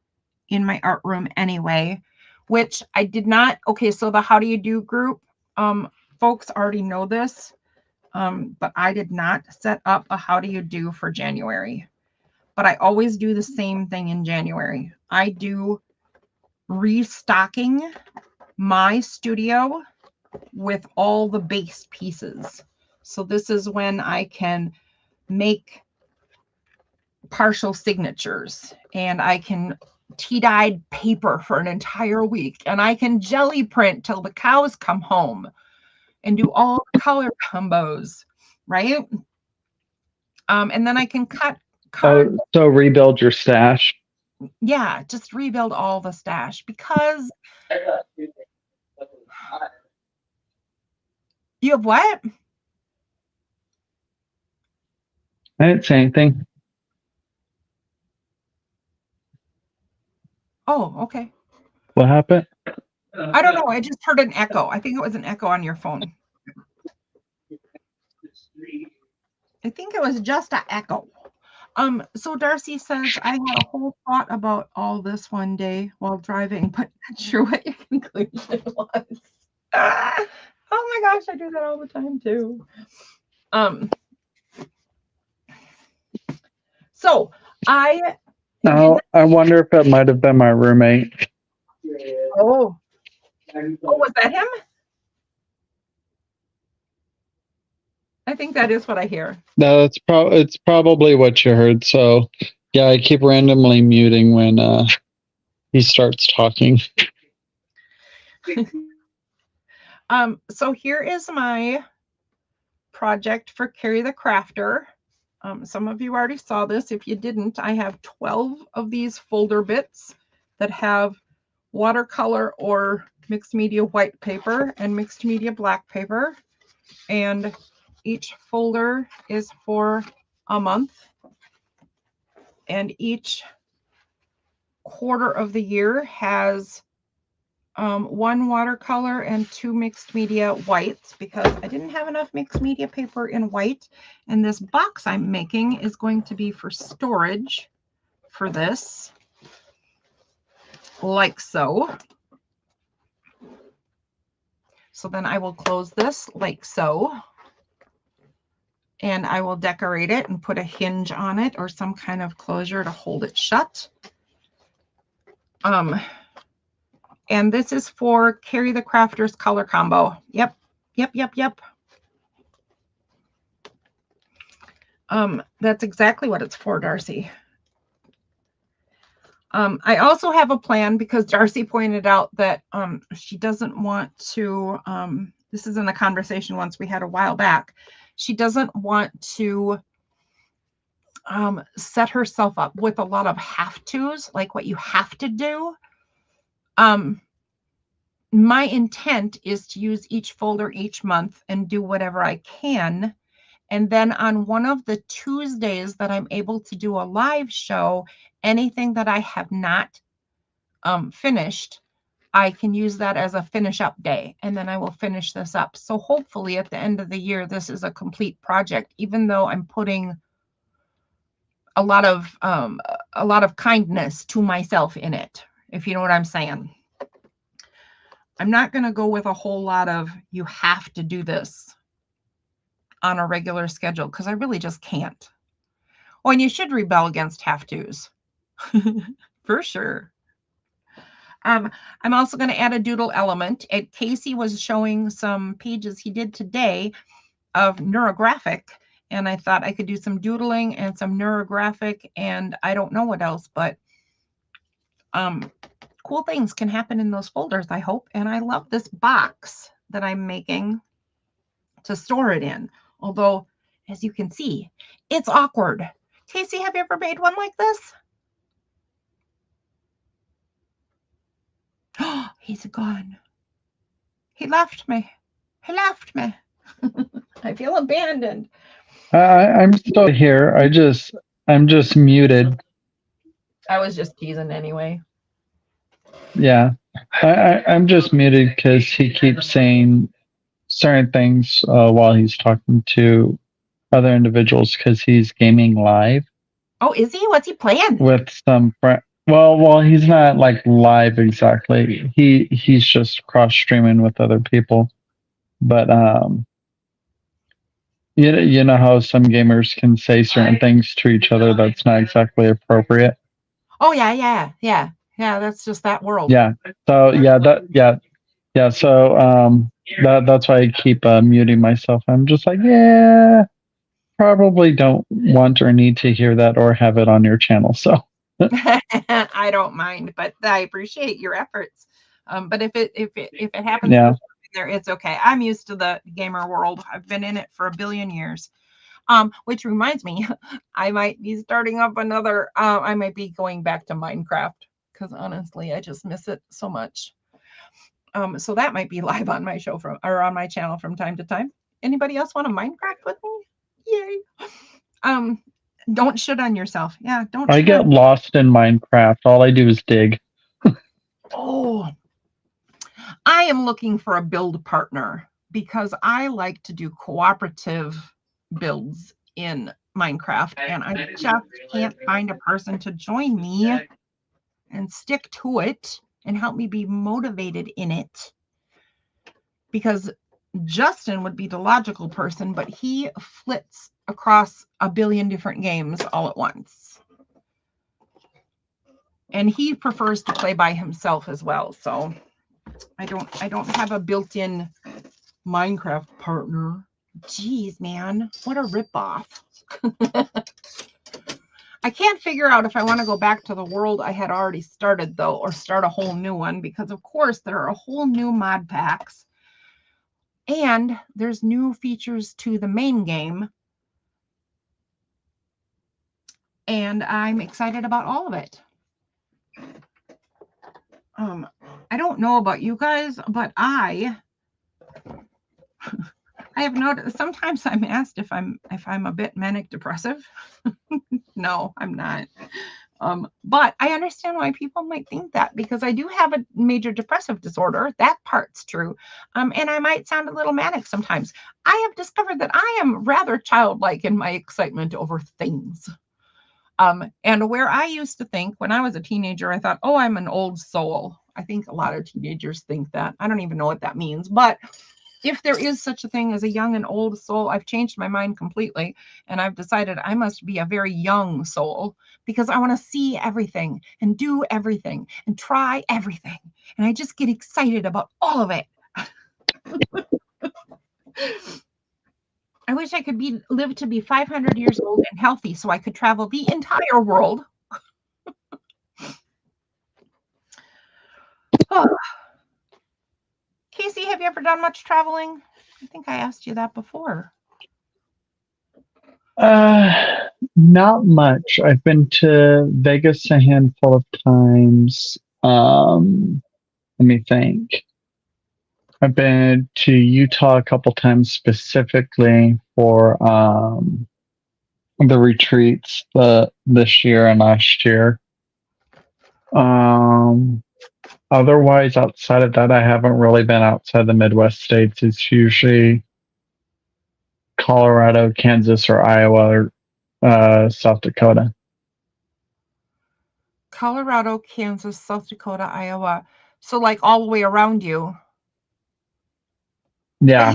in my art room anyway, which I did not. Okay, so the How Do You Do group, folks already know this, but I did not set up a How Do You Do for January. But I always do the same thing in January. I do restocking my studio with all the base pieces. So this is when I can make partial signatures and I can tea-dyed paper for an entire week and I can jelly print till the cows come home and do all the color combos, right? And then I can cut cards. So rebuild your stash. Yeah, just rebuild all the stash because you have what? I didn't say anything. Oh, okay. What happened? I don't know. I just heard an echo. I think it was an echo on your phone. I think it was just an echo. So Darcy says, I had a whole thought about all this one day while driving, but not sure what your conclusion was. Oh my gosh, I do that all the time too. So I No, I wonder if it might have been my roommate. oh was that him? I think that is what I hear. No, it's probably what you heard. So, yeah, I keep randomly muting when he starts talking. So here is my project for Carrie the Crafter. Some of you already saw this. If you didn't, I have 12 of these folder bits that have watercolor or mixed media white paper and mixed media black paper. And each folder is for a month. And each quarter of the year has one watercolor and 2 mixed media whites because I didn't have enough mixed media paper in white. And this box I'm making is going to be for storage for this, like so. So then I will close this like so. And I will decorate it and put a hinge on it or some kind of closure to hold it shut. And this is for Carrie the Crafter's color combo. Yep. That's exactly what it's for, Darcy. I also have a plan because Darcy pointed out that she doesn't want to, this is in a conversation once we had a while back, she doesn't want to set herself up with a lot of have-tos, like what you have to do. My intent is to use each folder each month and do whatever I can. And then on one of the Tuesdays that I'm able to do a live show, anything that I have not finished, I can use that as a finish up day. And then I will finish this up. So hopefully at the end of the year, this is a complete project, even though I'm putting a lot of kindness to myself in it, if you know what I'm saying. I'm not going to go with a whole lot of you have to do this on a regular schedule because I really just can't. Oh, and you should rebel against have-tos for sure. I'm also going to add a doodle element. And Casey was showing some pages he did today of neurographic, and I thought I could do some doodling and some neurographic, and I don't know what else, but cool things can happen in those folders, I hope. And I love this box that I'm making to store it in. Although, as you can see, it's awkward. Casey, have you ever made one like this? Oh, he's gone. He left me. He left me. I feel abandoned. I'm still here. I'm just muted. I was just teasing anyway. Yeah, I'm just muted because he keeps saying certain things while he's talking to other individuals because he's gaming live. Oh, is he? What's he playing? With some friend. Well, he's not like live exactly. He's just cross streaming with other people. But you know how some gamers can say certain things to each other that's not exactly appropriate. Oh yeah. That's just that world. Yeah. So So that's why I keep muting myself. I'm just like, yeah, probably don't want or need to hear that or have it on your channel. So I don't mind, but I appreciate your efforts. But if it happens, yeah, there, it's okay. I'm used to the gamer world. I've been in it for a billion years. Which reminds me, I might be starting up another. I might be going back to Minecraft because honestly, I just miss it so much. So that might be live on my show on my channel from time to time. Anybody else want to Minecraft with me? Yay! Don't shit on yourself. Yeah, don't. I get lost in Minecraft. All I do is dig. Oh, I am looking for a build partner because I like to do cooperative builds in Minecraft, and I just can't find a person to join me and stick to it and help me be motivated in it. Because Justin would be the logical person, but he flits across a billion different games all at once. And he prefers to play by himself as well. So I don't have a built-in Minecraft partner. Jeez, man, what a ripoff. I can't figure out if I want to go back to the world I had already started, though, or start a whole new one, because, of course, there are a whole new mod packs. And there's new features to the main game. And I'm excited about all of it. I don't know about you guys, but I have noticed sometimes I'm asked if I'm a bit manic depressive. No, I'm not. But I understand why people might think that, because I do have a major depressive disorder. That part's true. And I might sound a little manic sometimes. I have discovered that I am rather childlike in my excitement over things. And where I used to think when I was a teenager, I thought, oh, I'm an old soul. I think a lot of teenagers think that. I don't even know what that means. But if there is such a thing as a young and old soul, I've changed my mind completely. And I've decided I must be a very young soul, because I want to see everything and do everything and try everything. And I just get excited about all of it. I wish I could live to be 500 years old and healthy so I could travel the entire world. Oh. Casey, have you ever done much traveling? I think I asked you that before. Not much. I've been to Vegas a handful of times. Let me think. I've been to Utah a couple times specifically for the retreats this year and last year. Otherwise, outside of that, I haven't really been outside the Midwest states. It's usually Colorado, Kansas, or Iowa, or South Dakota. Colorado, Kansas, South Dakota, Iowa. So like all the way around you. Yeah.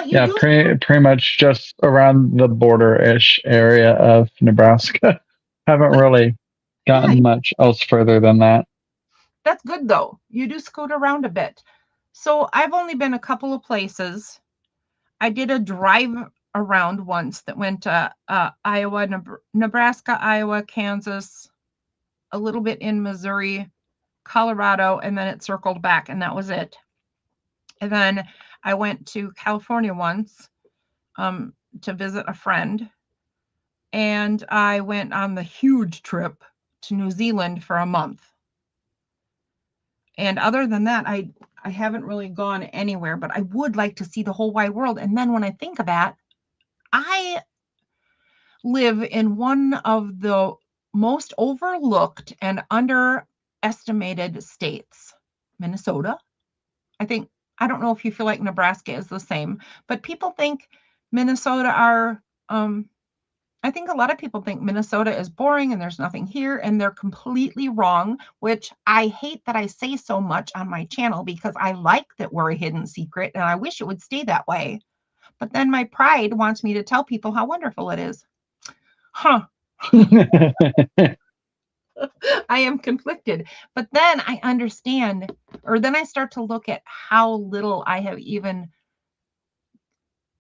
Yeah, pretty much just around the border-ish area of Nebraska. Haven't really gotten much else further than that. That's good, though. You do scoot around a bit. So I've only been a couple of places. I did a drive around once that went to Iowa, Nebraska, Iowa, Kansas, a little bit in Missouri, Colorado, and then it circled back, and that was it. And then I went to California once to visit a friend, and I went on the huge trip to New Zealand for a month. And other than that, I haven't really gone anywhere, but I would like to see the whole wide world. And then when I think of that, I live in one of the most overlooked and underestimated states, Minnesota. I don't know if you feel like Nebraska is the same, but people think Minnesota are, I think a lot of people think Minnesota is boring and there's nothing here, and they're completely wrong, which I hate that I say so much on my channel, because I like that we're a hidden secret and I wish it would stay that way. But then my pride wants me to tell people how wonderful it is. Huh. I am conflicted. But then I understand, or then I start to look at how little I have even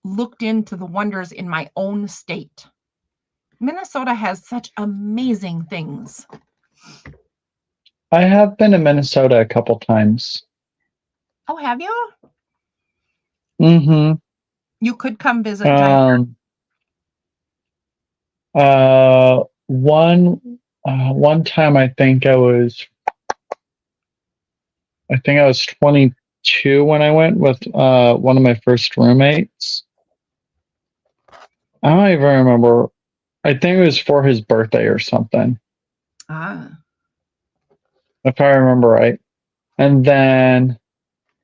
looked into the wonders in my own state. Minnesota has such amazing things. I have been to Minnesota a couple times. Oh, have you? Mm-hmm. You could come visit. One time I think I was 22 when I went with one of my first roommates. I don't even remember. I think it was for his birthday or something. Ah. If I remember right. And then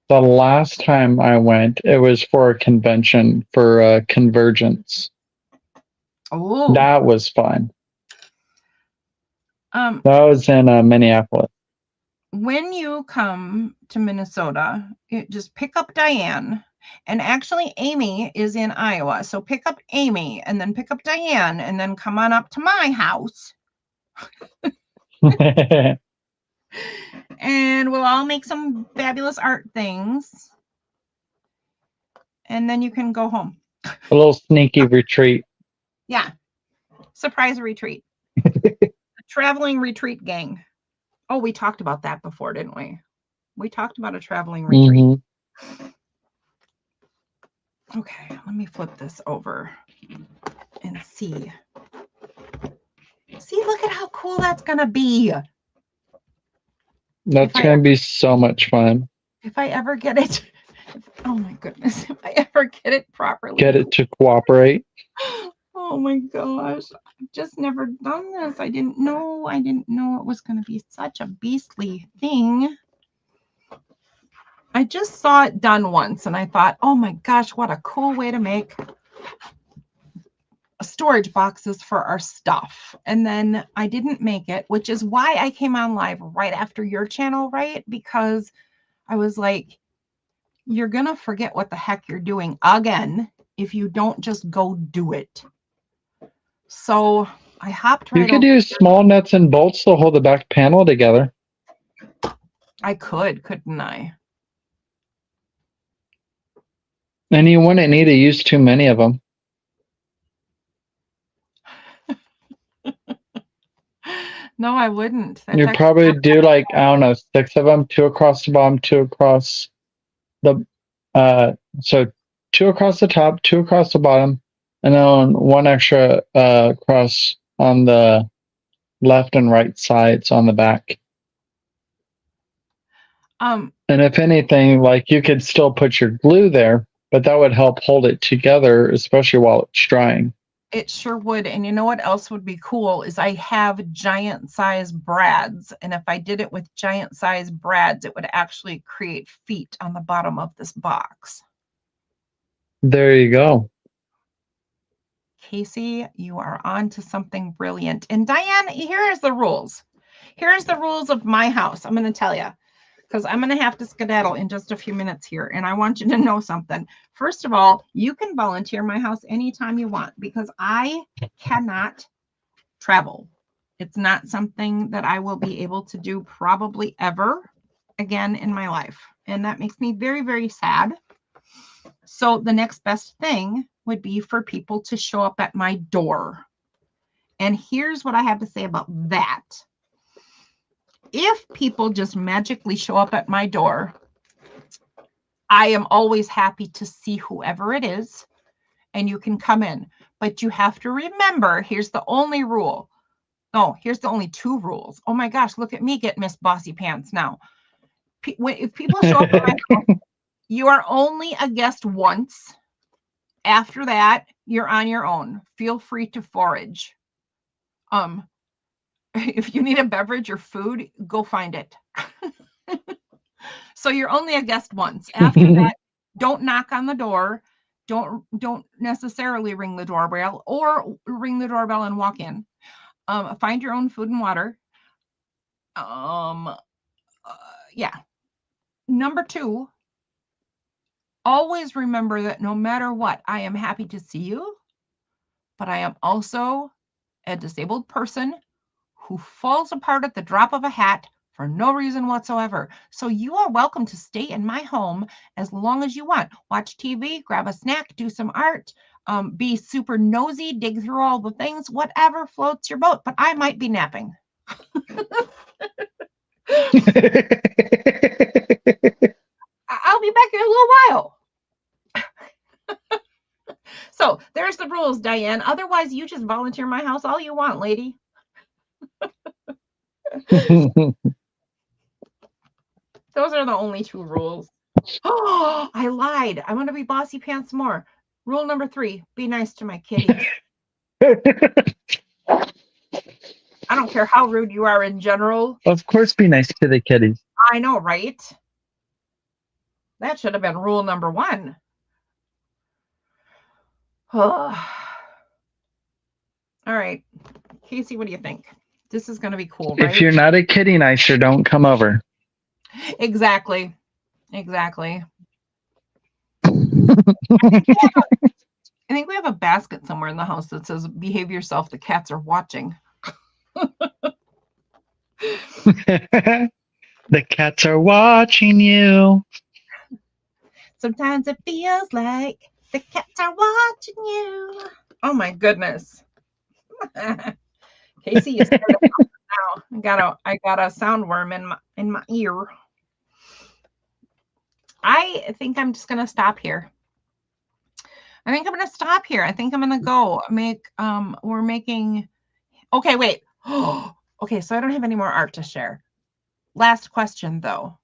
the last time I went, it was for a convention for Convergence. Oh, That was fun. um, That was in Minneapolis. when you come to Minnesota, just pick up Diane. And actually, Amy is in Iowa. So pick up Amy and then pick up Diane and then come on up to my house. And we'll all make some fabulous art things. And then you can go home. A little sneaky retreat. Yeah. Surprise retreat. A traveling retreat gang. Oh, we talked about that before, didn't we? We talked about a traveling retreat. Mm-hmm. Okay, let me flip this over and see. See, look at how cool that's going to be. That's going to be so much fun. If I ever get it, oh my goodness, if I ever get it properly. Get it to cooperate. Oh my gosh, I've just never done this. I didn't know it was going to be such a beastly thing. I just saw it done once and I thought, oh my gosh, what a cool way to make storage boxes for our stuff. And then I didn't make it, which is why I came on live right after your channel, right? Because I was like, you're going to forget what the heck you're doing again if you don't just go do it. So I hopped right You could over. use small nuts and bolts to hold the back panel together. I could, couldn't I? And you wouldn't need to use too many of them. No, I wouldn't. That's You'd actually probably do like, I don't know, 6 of them, 2 across the bottom, 2 across the, so 2 across the top, 2 across the bottom, and then 1 extra across on the left and right sides on the back. And if anything, like you could still put your glue there, but that would help hold it together, especially while it's drying. It sure would. And you know what else would be cool is I have giant size brads. And if I did it with giant size brads, it would actually create feet on the bottom of this box. There you go. Casey, you are on to something brilliant. And Diane, here's the rules. Here's the rules of my house. I'm going to tell you, because I'm going to have to skedaddle in just a few minutes here. And I want you to know something. First of all, you can volunteer my house anytime you want because I cannot travel. It's not something that I will be able to do probably ever again in my life. And that makes me very, very sad. So the next best thing would be for people to show up at my door. And here's what I have to say about that. If people just magically show up at my door, I am always happy to see whoever it is, and you can come in. But you have to remember, here's the only rule. Oh, here's the only 2 rules. Oh my gosh, look at me get Miss Bossy Pants now. If people show up at my house, you are only a guest once. After that, you're on your own. Feel free to forage. If you need a beverage or food, go find it. So you're only a guest once. After that, don't knock on the door. Don't necessarily ring the doorbell or ring the doorbell and walk in. Find your own food and water. Yeah. Number 2, always remember that no matter what, I am happy to see you, but I am also a disabled person who falls apart at the drop of a hat for no reason whatsoever. So you are welcome to stay in my home as long as you want. Watch TV, grab a snack, do some art, be super nosy, dig through all the things, whatever floats your boat. But I might be napping. I'll be back in a little while. So there's the rules, Diane. Otherwise, you just volunteer my house all you want, lady. Those are the only 2 rules. Oh, I lied. I want to be Bossy Pants more. Rule number 3, be nice to my kitties. I don't care how rude you are in general. Of course, be nice to the kitties. I know, right? That should have been rule number 1. All right. Casey, what do you think? This is going to be cool, right? If you're not a kitty nicer, don't come over. Exactly. I think we have a basket somewhere in the house that says, behave yourself, the cats are watching. The cats are watching you. Sometimes it feels like the cats are watching you. Oh my goodness. Casey, you started now. I got a soundworm in my ear. I think I'm just gonna stop here. I think I'm gonna stop here. I think I'm gonna go make we're making okay, wait. Okay, so I don't have any more art to share. Last question though.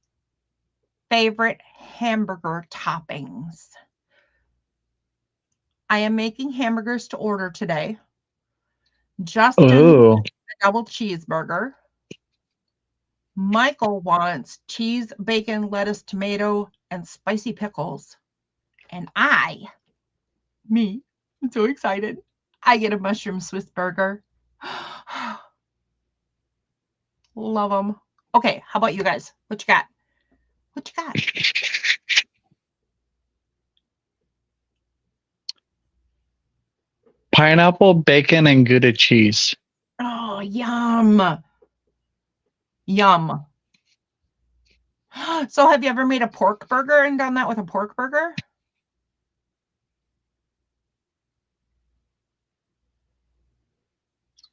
Favorite hamburger toppings. I am making hamburgers to order today. Justin Ooh. a double cheeseburger. Michael wants cheese, bacon, lettuce, tomato, and spicy pickles. And I'm so excited. I get a mushroom Swiss burger. Love them. Okay, how about you guys? What you got? What you got? Pineapple, bacon, and Gouda cheese. Oh, yum. Yum. So have you ever made a pork burger and done that with a pork burger?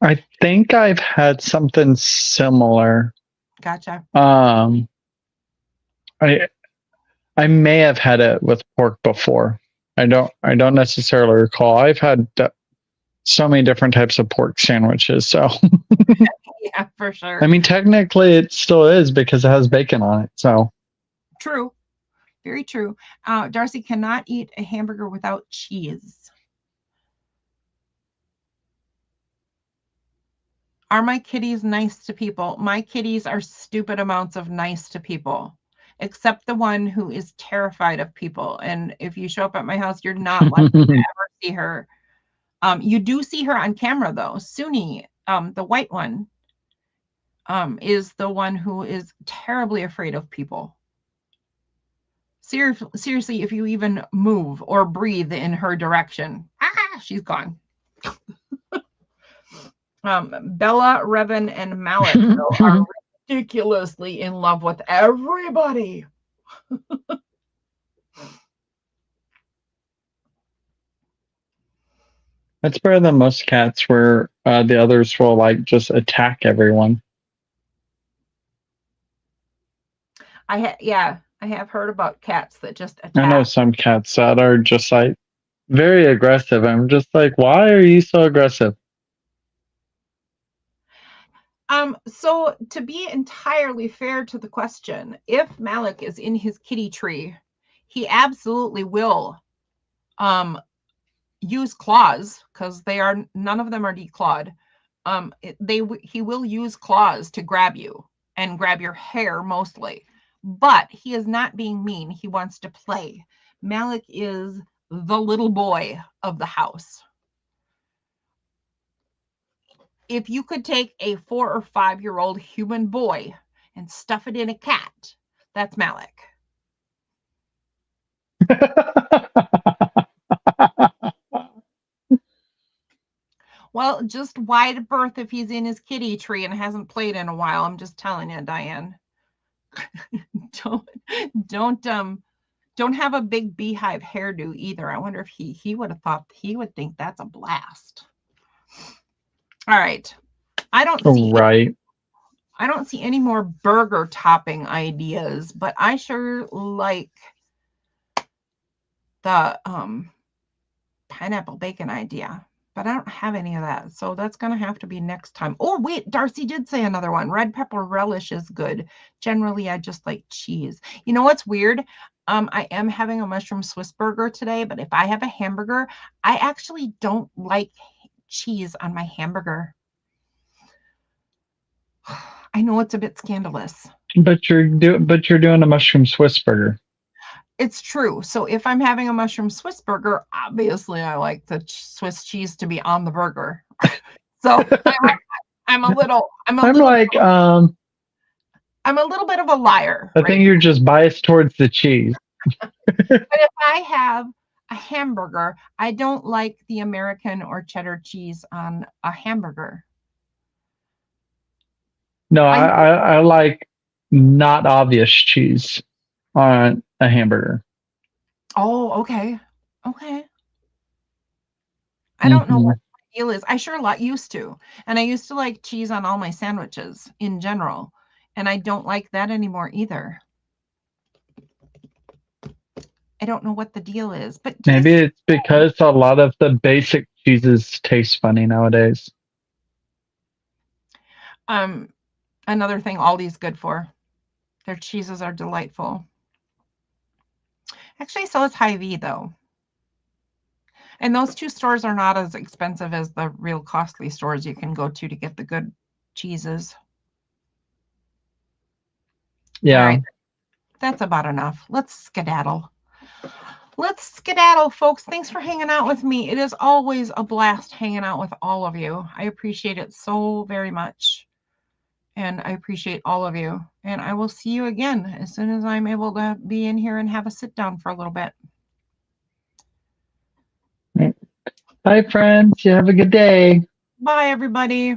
I think I've had something similar. Gotcha. I may have had it with pork before. I don't necessarily recall. I've had so many different types of pork sandwiches. So yeah, for sure. I mean, technically it still is because it has bacon on it. So true. Very true. Darcy cannot eat a hamburger without cheese. Are my kitties nice to people? My kitties are stupid amounts of nice to people, except the one who is terrified of people. And if you show up at my house, you're not likely to ever see her. You do see her on camera, though. Suni, the white one, is the one who is terribly afraid of people. Seriously, if you even move or breathe in her direction, she's gone. Bella, Revan, and Malik are ridiculously in love with everybody. That's better than most cats where the others will like just attack everyone. I have heard about cats that just attack. I know some cats that are just like very aggressive. I'm just like, why are you so aggressive? So to be entirely fair to the question, if Malik is in his kitty tree, he absolutely will use claws, because none of them are declawed. He will use claws to grab you and grab your hair mostly, but he is not being mean. He wants to play. Malik is the little boy of the house. If you could take a 4 or 5-year-old human boy and stuff it in a cat, that's Malik. Well, just wide berth if he's in his kitty tree and hasn't played in a while. I'm just telling you, Diane. Don't have a big beehive hairdo either. I wonder if he would have thought, he would think that's a blast. All right. I don't see any more burger topping ideas, but I sure like the pineapple bacon idea, but I don't have any of that. So that's going to have to be next time. Oh, wait, Darcy did say another one. Red pepper relish is good. Generally, I just like cheese. You know what's weird? I am having a mushroom Swiss burger today, but if I have a hamburger, I actually don't like cheese on my hamburger. I know it's a bit scandalous. But you're doing a mushroom Swiss burger. It's true. So if I'm having a mushroom Swiss burger, obviously I like the Swiss cheese to be on the burger. So I'm a little I'm like, I'm a little bit of a liar. I right? think you're just biased towards the cheese. But if I have a hamburger, I don't like the American or cheddar cheese on a hamburger. No, I like not obvious cheese on a hamburger. Oh, okay. Okay. I don't know what the deal is. I sure used to. And I used to like cheese on all my sandwiches in general. And I don't like that anymore either. I don't know what the deal is, but Maybe it's because a lot of the basic cheeses taste funny nowadays. Another thing Aldi's good for. Their cheeses are delightful. Actually, so is Hy-Vee though. And those two stores are not as expensive as the real costly stores you can go to get the good cheeses. Yeah. All right. That's about enough. Let's skedaddle. Let's skedaddle, folks. Thanks for hanging out with me. It is always a blast hanging out with all of you. I appreciate it so very much. And I appreciate all of you. And I will see you again as soon as I'm able to be in here and have a sit down for a little bit. Bye, friends. You have a good day. Bye, everybody.